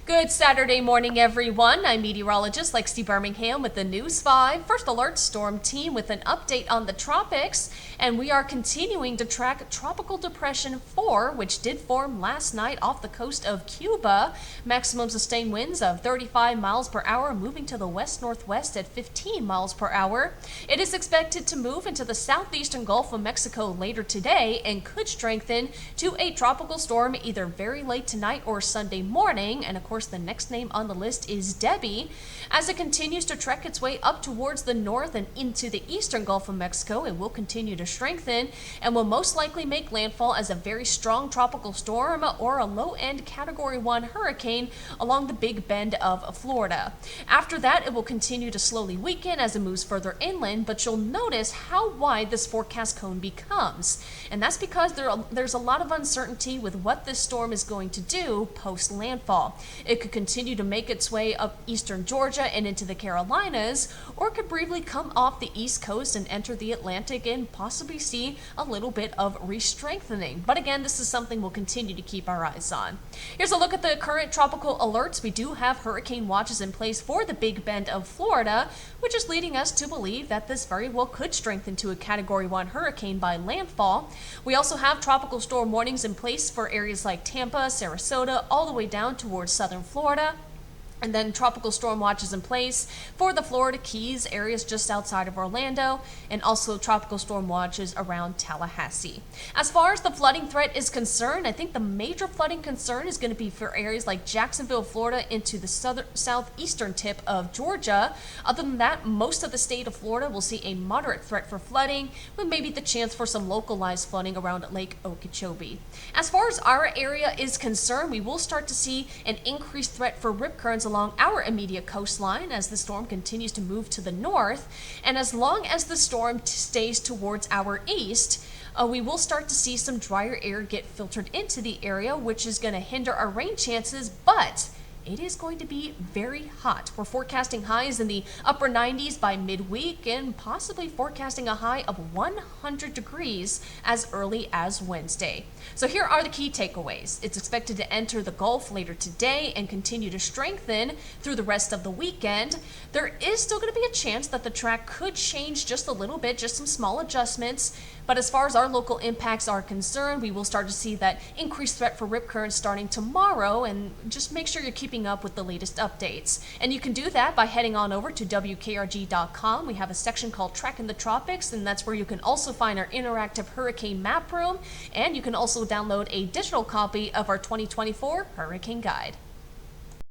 Good Saturday morning, everyone. I'm meteorologist Lexi Birmingham with the News 5 First Alert Storm Team with an update on the tropics. And we are continuing to track Tropical Depression 4, which did form last night off the coast of Cuba. Maximum sustained winds of 35 miles per hour, moving to the west-northwest at 15 miles per hour. It is expected to move into the southeastern Gulf of Mexico later today and could strengthen to a tropical storm either very late tonight or Sunday morning. And of course, the next name on the list is Debbie. As it continues to trek its way up towards the north and into the eastern Gulf of Mexico, it will continue to strengthen and will most likely make landfall as a very strong tropical storm or a low-end Category 1 hurricane along the Big Bend of Florida. After that, it will continue to slowly weaken as it moves further inland, but you'll notice how wide this forecast cone becomes. And that's because there's a lot of uncertainty with what this storm is going to do post-landfall. It could continue to make its way up eastern Georgia and into the Carolinas, or it could briefly come off the east coast and enter the Atlantic and possibly see a little bit of re-strengthening. But again, this is something we'll continue to keep our eyes on. Here's a look at the current tropical alerts. We do have hurricane watches in place for the Big Bend of Florida, which is leading us to believe that this very well could strengthen to a Category 1 hurricane by landfall. We also have tropical storm warnings in place for areas like Tampa, Sarasota, all the way down towards southern Florida. And then tropical storm watches in place for the Florida Keys, areas just outside of Orlando, and also tropical storm watches around Tallahassee. As far as the flooding threat is concerned, I think the major flooding concern is going to be for areas like Jacksonville, Florida, into the southeastern tip of Georgia. Other than that, most of the state of Florida will see a moderate threat for flooding, with maybe the chance for some localized flooding around Lake Okeechobee. As far as our area is concerned, we will start to see an increased threat for rip currents along our immediate coastline as the storm continues to move to the north. And as long as the storm stays towards our east, we will start to see some drier air get filtered into the area, which is going to hinder our rain chances, but it is going to be very hot. We're forecasting highs in the upper 90s by midweek and possibly forecasting a high of 100 degrees as early as Wednesday. So here are the key takeaways. It's expected to enter the Gulf later today and continue to strengthen through the rest of the weekend. There is still going to be a chance that the track could change just a little bit, just some small adjustments. But as far as our local impacts are concerned, we will start to see that increased threat for rip currents starting tomorrow, and just make sure you're keeping up with the latest updates. And you can do that by heading on over to WKRG.com. We have a section called Tracking the Tropics, and that's where you can also find our interactive hurricane map room, and you can also download a digital copy of our 2024 Hurricane Guide.